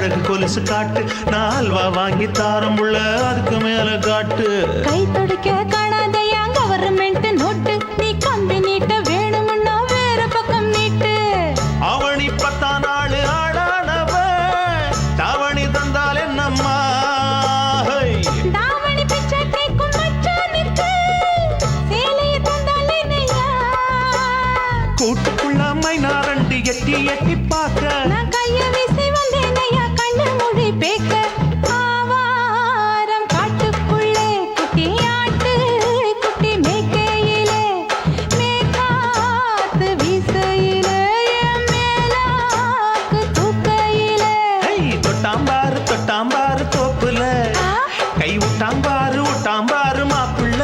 அழகு கொலுசு காட்டு நான் அல்வா வாங்கி தாரம் உள்ள அதுக்கு மேல காட்டு கை துடிக்க காணாதையா கவர்மெண்ட் நோட்டு நீ கம்பி நீட்ட வேணும்னா வேற பக்கம் நீட்டு அவனி 10 நாள் ஆடானவ தாவணி தந்தால் என்னம்மா தாவணி பிச்சை கேக்கும் மச்சானுக்கு சேலையை தந்தாலே நையா கூட்டுக்குள்ள மைனாரண்டு எட்டி எட்டி பார்க்க நான் கைய வீசி வந்தேன் ஐயா கண்ணு மொழி பேக்க ஆவாரம் காட்டுக்குள்ளே குட்டி ஆட்டு குட்டி மேய்க்கையிலே மேக்காத்து வீசையிலே என் மேலாக்கு தூக்கையிலே தொட்டாம்பாரு தோப்புல கை விட்டாம்பாரு மாப்புள்ள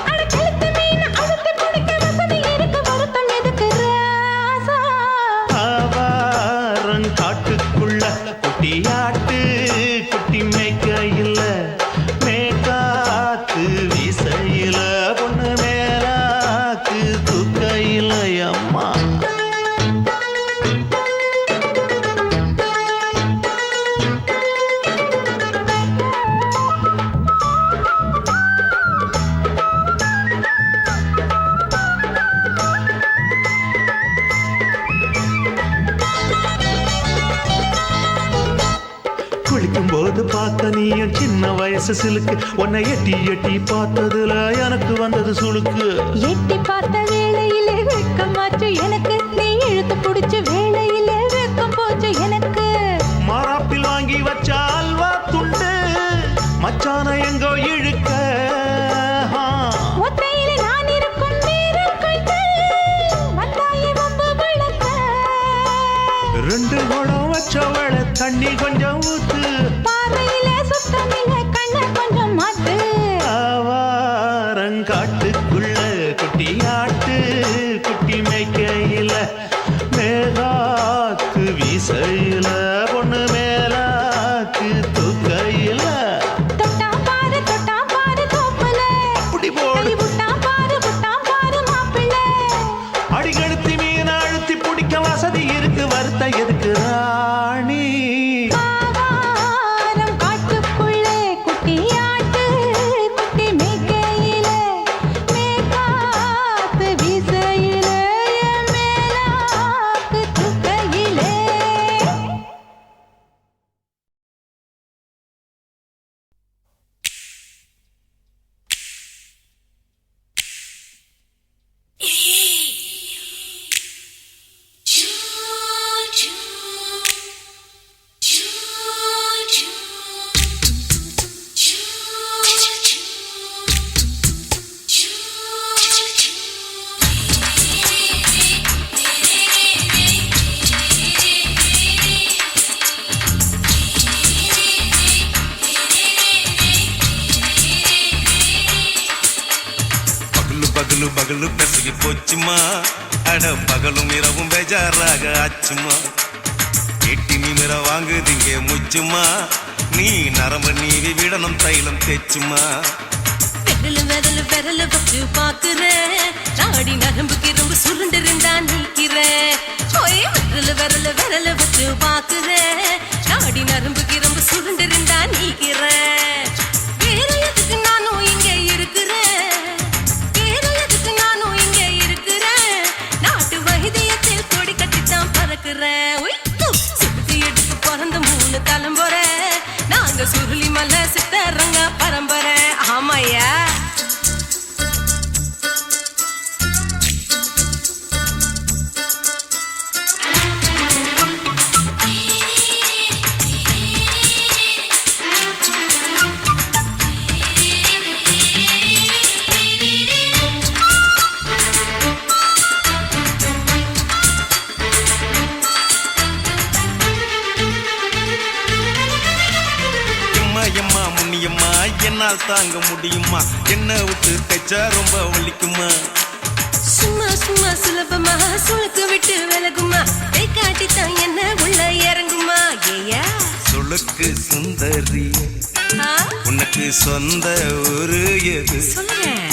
அட கழுத்து மீன் அழுத்து பிடிக்க வசதி இருக்கு வருத்தம் எதுக்கு ராசா ஆவாரம் காட்டுக்குள்ள குட்டியாட்டு குட்டி மேய்க்கையில மேக்காத்து வீசையில பொண்ணு மேலாக்கு தூக்கையில அம்மா குளிக்கும் போது பார்த்த நீயும் சின்ன வயசு சிலுக்கு உன்னை எட்டி எட்டி பார்த்ததுல எனக்கு வந்தது சுளுக்கு எட்டி பார்த்த வேளையிலே வெக்கமாச்சு எனக்கு நீ இழுத்து பிடிச்ச வேளையிலே வெக்கம் போச்சு எனக்கு மாறாப்பில் வாங்கி வச்ச அல்வா துண்டு மச்சான எங்கோ இழுக்க ஒத்தையிலே நான் இருக்கும் நேரம் கண்டு வந்தாயே வம்பு விளக்க 2 குடம் வச்சவள தண்ணி கொஞ்சம் ஊத்து பார்வையிலே சுத்தமில்லை கண்ணை கொஞ்சம் மாத்து ஆவாரங்காட்டுக்குள்ள குட்டியாட்டு குட்டி மேய்க்கையில மேலாக்கு வீசையில பொண்ணு மேலாக்கு தூக்கையில தொட்டாம் பாரு தோப்புல அப்படி போடு கை விட்டாம் பாரு மாப்பிள்ளை அடிகழுத்தி மீன் அழுத்தி பிடிக்க வசதி இருக்கு வருத்த எதுக்கு ராணி ஆவாரம் காட்டுக்குள்ளே குட்டி ஆட்டு குட்டி மேய்க்கையிலே மேக்காத்து வீசையிலே என் மேலாக்கு தூக்கையிலே பகலு பகலு பெசகி போச்சுமா அட பகலும் இரவும் பேஜாராக ஆச்சுமா எட்டி நிமிர வாங்குதிங்க முச்சுமா நீ நரம்பு நீவி விடணும் தைலம் தேச்சுமா விரல வச்சு பாக்குறேன் நாடி நரம்பு கிரம்பு சுருண்டு இருந்தா நீக்கிறேன் விரல வச்சு பாக்குறேன் நாடி நரம்பு கிரம்பு சுருண்டு இருந்தா நீக்கிறேன் வேற எதுக்கு நானும் இங்க இருக்கிறேன் நாட்டு வைத்தியத்தில் கொடி கட்டித்தான் பறக்குறேன் சுத்தி எடுத்து பிறந்த 3 தலைமுறை நாங்க சுருளி மலை சித்தரங்க பரம்பரை ஆமையா எம்மா முன்னியம்மா என்னால் தாங்க முடியுமா என்ன விட்டு தைச்சா ரொம்ப வலிக்குமா சும்மா சும்மா சுலபமா சுளுக்கு விட்டு விலகுமா கை காட்டித்தான் என்ன உள்ள இறங்குமா ஏயா சுளுக்கு சுந்தரி உனக்கு சொந்த ஊரு எது சொல்றேன்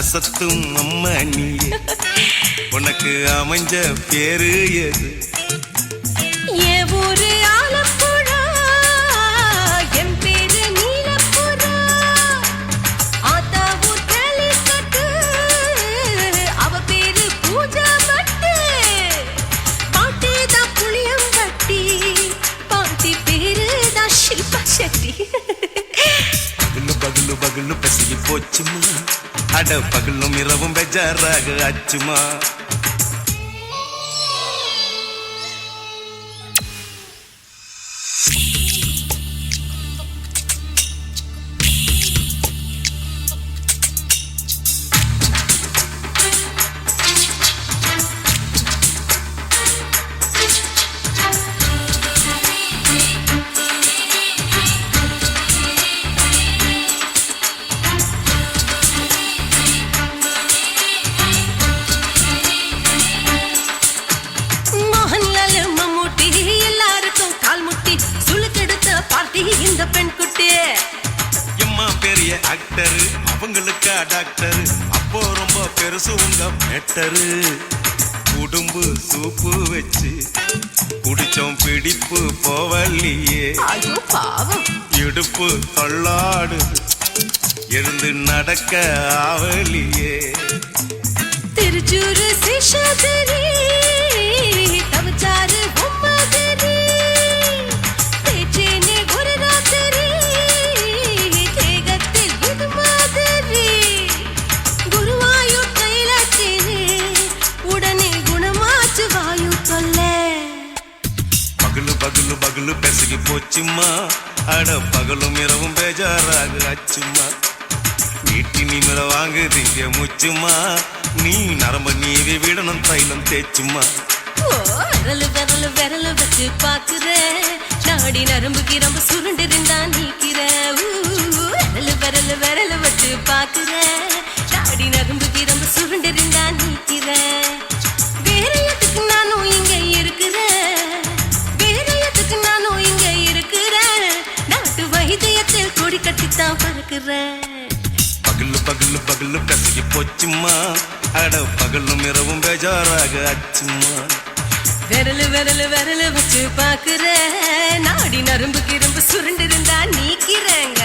அசத்தும் அம்மா நீ உனக்கு அமைஞ்ச பேரு எது ஏ ஊரு ஆலப்பூ போச்சுமா அட பகலும் இரவும் பெஜாராக ஆச்சுமா ஆக்டர் அவங்களுக்கா டாக்டர் அப்போ ரொம்ப பெருசு உங்க மேட்டரு குடும்பு சூப்பு வச்சு குடிச்சோம் பிடிப்பு போவல்லையே இடுப்பு தள்ளாடு எழுந்து நடக்க ஆவலியே திருச்சூரு சிஷாதிரி தவச்சாரு பொம்மாதிரி தேச்சேனே ஒரு ராத்திரி தேகத்தில் இது மாதிரி குருவாயூர் கைலாச்சேனே உடனே குணமாச்சு வாயு சொல்ல பகலு பகலு பகலு பெசகி போச்சுமா அட பகலும் இரவும் பேஜாராக ஆச்சுமா வீட்டி நிமிர வாங்குதீங்க முச்சுமா நீ நரம்ப நீவி விடணும் தைலம் தேச்சுமா விரலு விரலு விரலு வச்சு பாக்குற நாடி நரம்பு கிரம்பு சுருண்டு இருந்தா நீக்கிற விரலு விரலு விரலு வச்சு பாக்குற நாடி நரம்பு கிரம்பு சுருண்டு இருந்தா நீக்கிற வேற எதுக்கு நானும் இங்க இருக்கிற வேற எதுக்கு நானும் இங்க இருக்கிற நாட்டு வைத்தியத்தில் கொடி கட்டித்தான் பறக்குற பகலு பகலு பகலு கசகி போச்சுமா அட பகலும் இரவும் பேஜாராக ஆச்சுமா விரலு விரலு விரலு வச்சு பாக்குற நாடி நரம்பு கிரம்பு சுருண்டு இருந்தா நீக்கிறேங்க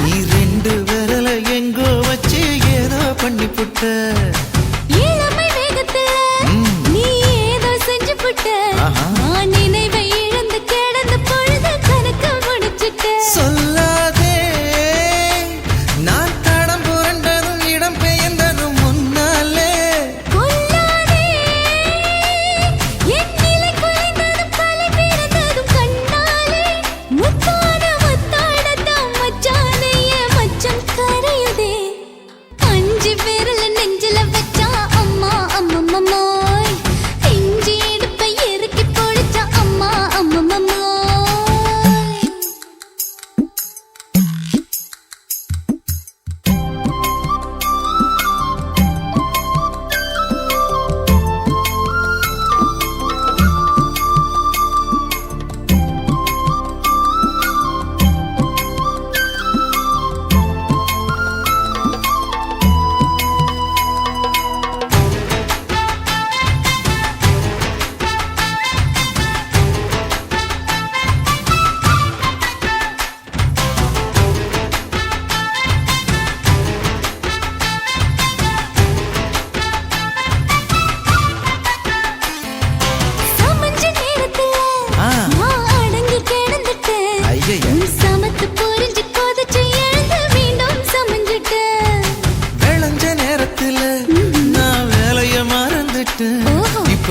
நீ ரெண்டு விரல எங்கோ வச்சு ஏதோ பண்ணி புட்ட இளமை வேகத்துல நீ ஏதோ செஞ்சு புட்ட நான் நினைவை இழந்து கிடந்த பொழுது கணக்கு முடிச்சிட்ட சொல்லாதே நான் தடம் புரண்டதும் இடம் பெயர்ந்ததும் முன்னாலே கொல்லாதே என் நிலை குறைந்ததும் தலை பிறந்ததும் கண்ணாலே முத்தான முத்தாடத்தான் மச்சானைய மச்சம் கரையுதே அஞ்சு விரல நெஞ்சில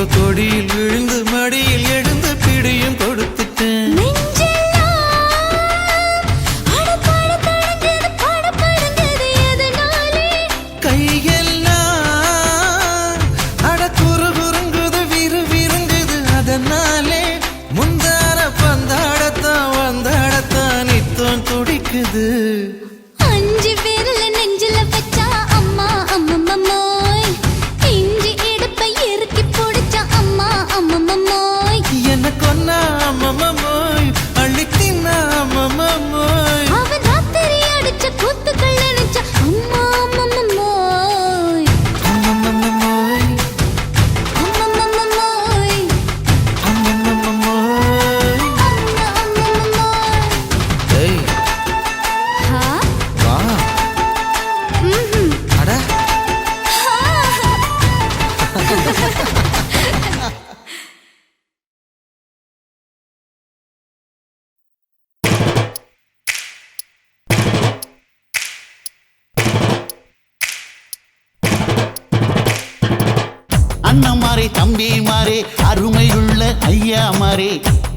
இப்ப கொடியில் விழுந்து மடியில் எழுந்து பிடியும் கொடுத்துட்டேன். கையெல்லாம் அட குறுகுறுங்குது விறுவிறுங்குது அதனாலே முந்தார பந்தாடத்தான் வந்தாடத்தான் நித்தம் துடிக்குது. அஞ்சு பேர்ல நெஞ்சில வச்சா அம்மா அம்மம்மோய், இஞ்சி இடுப்பை இறுக்கி பிடிச்சா அம்மா அம்மம்மோய், என்ன கொன்னா அம்மம்மோய் அள்ளி தின்னா அம்மம்மோய், அவன் ராத்திரி அடிச்ச கூத்துக்கள் நினைச்ச அம்மா அம்மம்மோய், அம்மம்மோய் அம்மம்மோய், அம்மம்மோய். அம்மம்மோய். ஏய் ஹா? வா ம்ஹும். அட அண்ணமாரே தம்பி மாறே அருமையுள்ள ஐயா மாறே,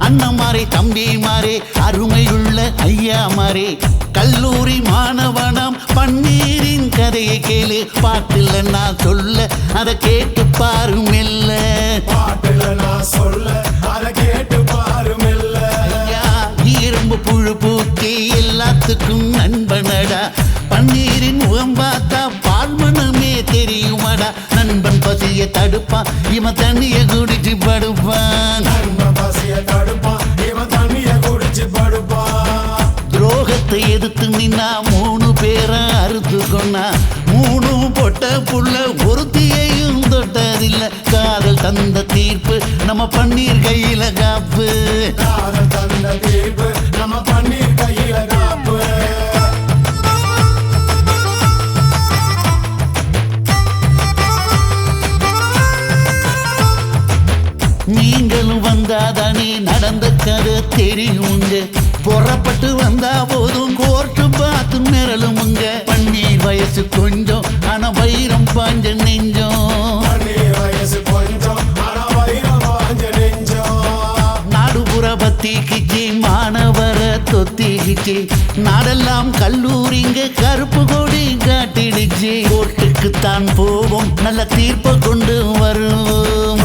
அண்ணமாரே தம்பி மாறே அருமையுள்ள ஐயா மாறே, கல்லூரி மாணவனாம் பன்னீரின் கதையை கேளு, பாட்டுல நான் சொல்ல அதை கேட்டு பாரு மெல்ல. ஐயா இரும்பு புழு பூக்கி எல்லாத்துக்கும் நண்பனடா, பன்னீரின் முகம் பார்த்தா பால்மனமே தெரியுமாடா, நண்பன் பசிய தடுப்பான் இவன் தண்ணிய குடிச்சு படுப்பான், துரோகத்தை எதிர்த்து நின்னா 3 பேரை அறுத்து கொன்னா, 3 பொட்ட புள்ள ஒருத்தியையும் தொட்டதில்லை, காதல் தந்த தீர்ப்பு நம்ம பன்னீர் கையில காப்பு. நீங்களும் வந்தாதானே நடந்த கதை தெரியுங்க, புறப்பட்டு வந்தா போதும் கோர்ட்டு பார்த்து மிரளுமுங்க, பன்னீர் வயசு கொஞ்சம் ஆனா வைரம் பாஞ்ச நெஞ்சம், நாடுபுற பத்திக்கிச்சு மாணவர தொத்திக்கிச்சு, நாடெல்லாம் கல்லூரிங்க கருப்பு கொடி காட்டிடுச்சு, கோர்ட்டுக்குத்தான் போவோம் நல்ல தீர்ப்பை கொண்டு வருவோம்,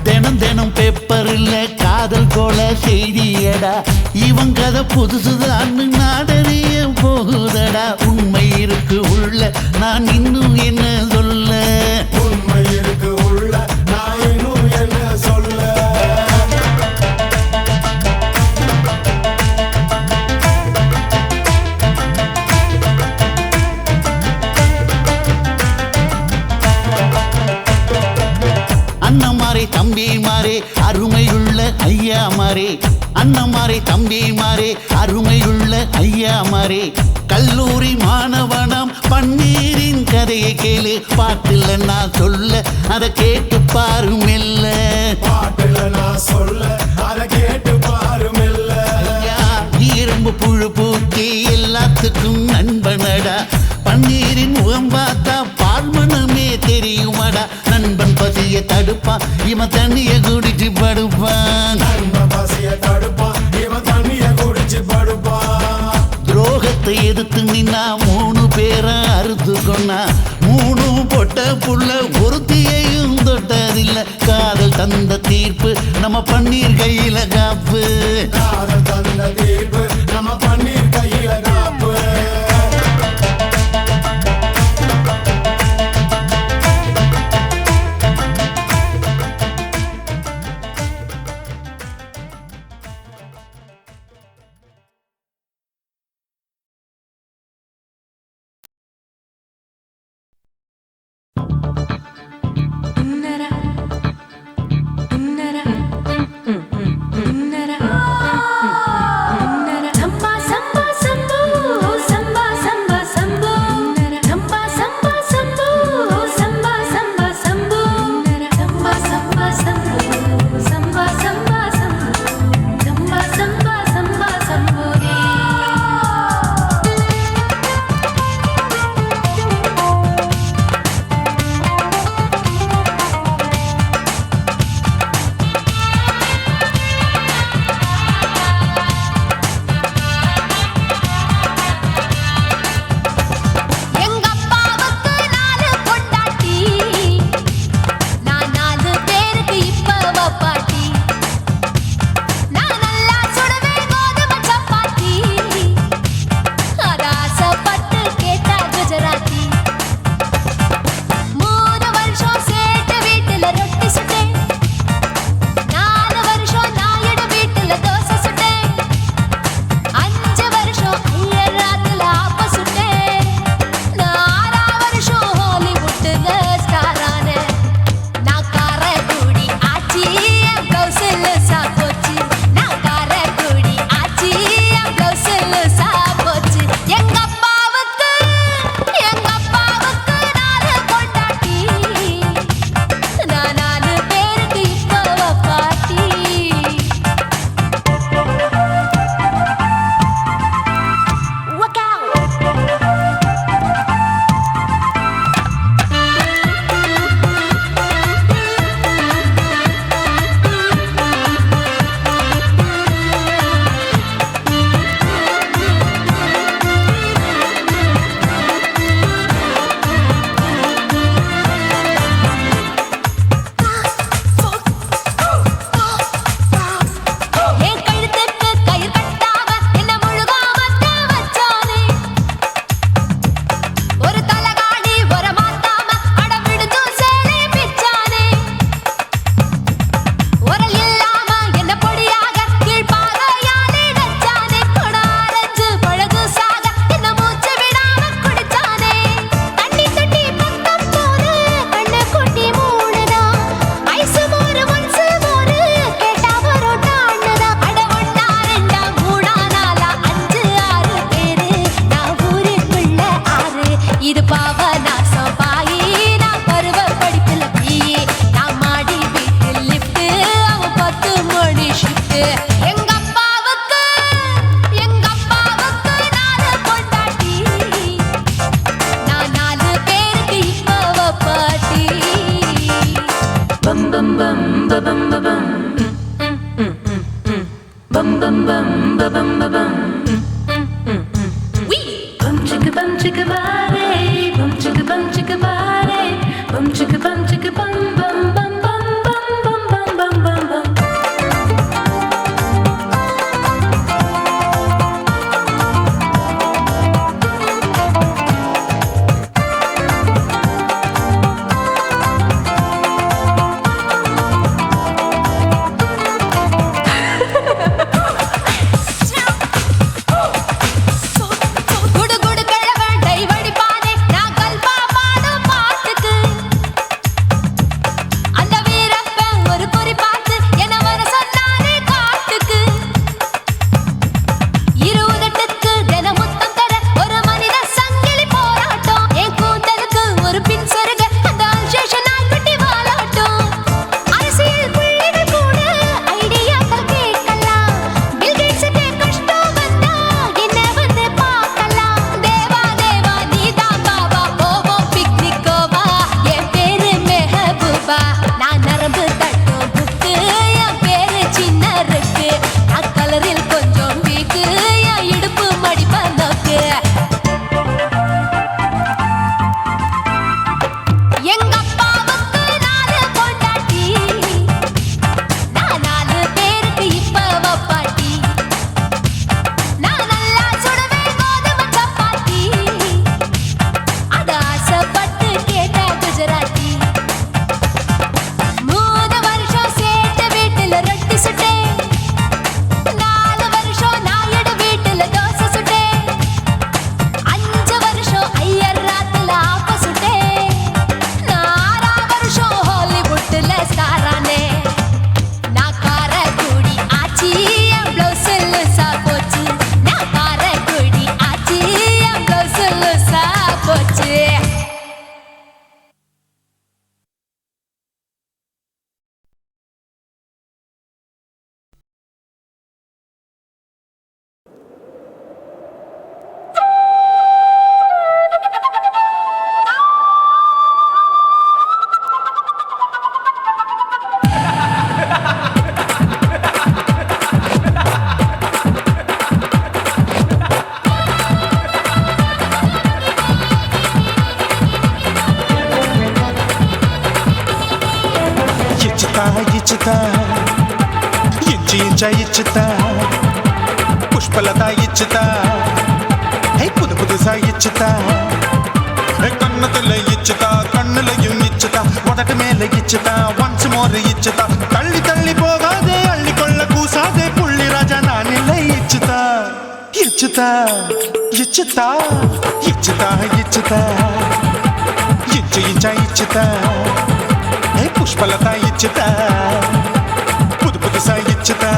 தினம் தினம் பேப்பர்ல காதல் கொல செய்தியடா, இவன் கதை புதுசுதான் நாடறிய போகுதடா, உண்மை இருக்கு உள்ள நான் இன்னும் என்ன சொல்ல. அண்ணமாரே தம்பி மாறே அருமையுள்ள ஐயா மாறே, அண்ணமாரே தம்பி மாறே அருமையுள்ள ஐயா மாறே, கல்லூரி மாணவனாம் பன்னீரின் கதையை கேளு, பாட்டுல நான் சொல்ல அதை கேட்டு பாரு மெல்ல. ஐயா இரும்பு புழு பூக்கி எல்லாத்துக்கும் நண்பனடா, பன்னீரின் முகம் பார்த்தா பால்மனமே தெரியுமாடா, நண்பன் பசிய தடுப்பான் இவன் தண்ணிய குடிச்சு படுப்பான், துரோகத்தை எதிர்த்து நின்னா 3 பேரை அறுத்து கொன்னா, 3 பொட்ட புள்ள ஒருத்தியையும் தொட்டதில்லை, காதல் தந்த தீர்ப்பு நம்ம பன்னீர் கையில காப்பு. உன்னரா குடு குடு கிழவன் டைவடி பானே நான் கல்பா பாடும் பாட்டுக்கு அந்த வீரப்பன் ஒரு குறி பார்த்து என்ன வர சொன்னானே காட்டுக்கு இருபதெட்டுக்கு தினமுத்தம் தர ஒரு மனித சங்கிலி போராட்டம் என் கூந்தலுக்கு ஒரு பின் சொருக அந்த அல்சேஷன் நாய்க்குட்டி வாலாட்டம் அரசியல் புள்ளிகள் கூட ஐடியாக்கள் கேட்கலாம் பில் கேட்ஸுக்கு கஷ்டம் வந்தா என்ன வந்து பார்க்கலாம் தேவா தேவா நீதான் பாபா போவோம் பிக்னிக் கோவா என் பேரு மெஹபூபா நான் நரம்பு தட்டும் புக்கு என் பேரு சின்ன இருக்கு நான் கலரில் கொஞ்சம் வீக்கு என் இடுப்பு மடிப்ப நோக்கு எங்க அப்பாவுக்கு 4 பொண்டாட்டி நான் 4 பேருக்கு இப்ப பாட்டி நான் நல்லா சுடுவேன் கோதுமை சப்பாத்தி அது ஆசைப்பட்டு கேட்டா குஜராத்தி 3 வருஷம் சேர்த்து வீட்டுல ரொட்டி சுட்டேன் 4 வருஷம் நாயுடு வீட்டுல தோசை சுட்டேன் 5 வருஷம் ஐயர் ராத்துல ஆப்ப சுட்டேன் 4 வருஷம் ஹாலிவுட்ல ஸ்டாரானே நான் காரக்குடி ஆச்சி என் ப்ளவுஸ் லூசா போச்சு நான் காரக்குடி ஆச்சி என் ப்ளவுஸ் லூசா போச்சு ఇచ్చుతా ఇచ్చుతా ఇచ్చి ఇంచ ఇచ్చుతా పుష్పలత ఇచ్చుతా హే புது புதுசா இச்சுதா கண்ணத்துல இச்சுதா கண்ணுலையும் இச்சுதா உதட்டு மேல இச்சுதா ஒன்ஸ் மோர் இச்சுதா தள்ளி தள்ளி போகாதே அள்ளி கொள்ள கூசாதே புள்ளி ராஜா நான் இல்லை இச்சுதா இச்சுதா இச்சுதா இச்சுதா இச்சுதா இச்சு இஞ்சா இச்சுதா ஹே புஷ்பலதா இச்சுதா புது புதுசா இச்சுதா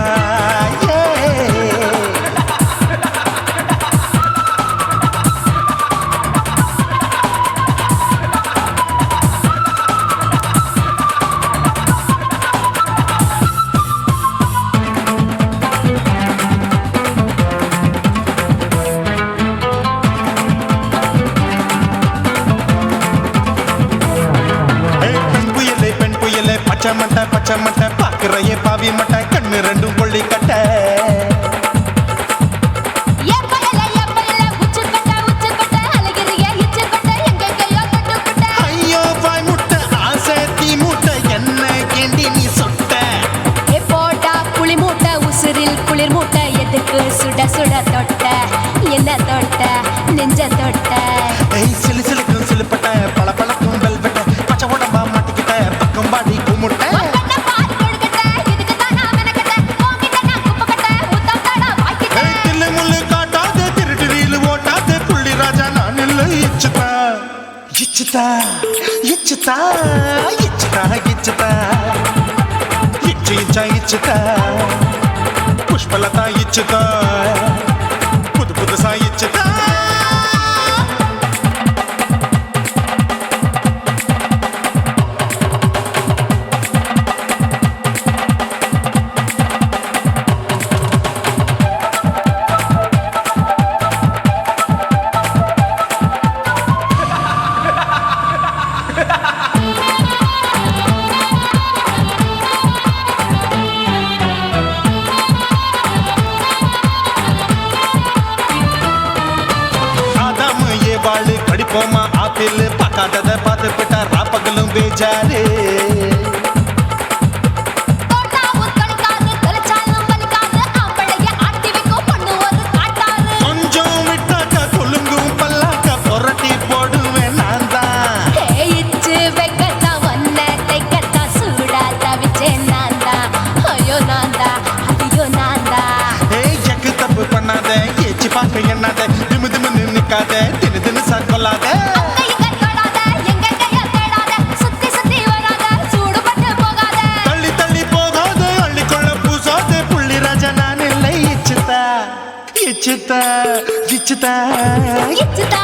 பச்சை மட்டை பாக்குறையே பாவி மட்டை கண்ணு ரெண்டும் கொள்ளி கட்ட ஐயோ பாய் முட்டை ஆசை தீ மூட்டை என்ன கேண்டி நீ சொட்ட போட்டா புளி மூட்டை உசுரில் குளிர் மூட்டை எதுக்கு சுட சுட தொட்ட என்ன தொட்ட நெஞ்ச தொட்ட சிலு சிலுக்கும் சிலுப்பட்ட பல பழக்கும் வெல்வெட்ட பச்சை உடம்பா மாட்டிக்கிட்ட பக்கம் பாடி குமுட்ட தில்லு முள்ளு காட்டாதே திருட்டு ரீலு ஓட்டாதே புள்ளி ராஜா நான் இல்லை இச்சுதா இச்சுதா இச்சுதா இச்சுதா இச்சுதா இச்சு இச்சா இச்சுதா புஷ்பலதா இச்சுதா புது புதுசா இச்சுதா பார்க்காதத பார்த்து விட்டா ராப்பகலும் பேஜாரு தோட்டாவும் தொலைக்காது, தொலைச்சாலும் வலிக்காது, ஆம்பளைய ஆட்டி வைக்கும் பொண்ணு ஒரு காட்டாரு. கொஞ்சம் விட்டாக்க கொலுங்கும் பல்லாக்க புரட்டி போடுவேன் நான் தான் இச்சு வைக்கத்தான் ஒன்ன தைக்கத்தான் சூடா தவிச்சேன் நான்தான். ஐயோ நான்தான், ஐயோ நான்தான். ஏய் எக்கு தப்பு பண்ணாத ஏச்சி பார்க்க எண்ணாத திமு திமு நின்னுக்காத தினு தினு சாக்கொள்ளாத அங்க இங்க தொடாத, எங்க கைய தேடாத, சுத்தி சுத்தி வராத, சூடுபட்டு போகாத. தள்ளி தள்ளி போகாது அள்ளிக்கொள்ள பூசாது புள்ளி ராஜா நான் இல்லை இச்சுதா இச்சுதா இச்சுதா இச்சுதா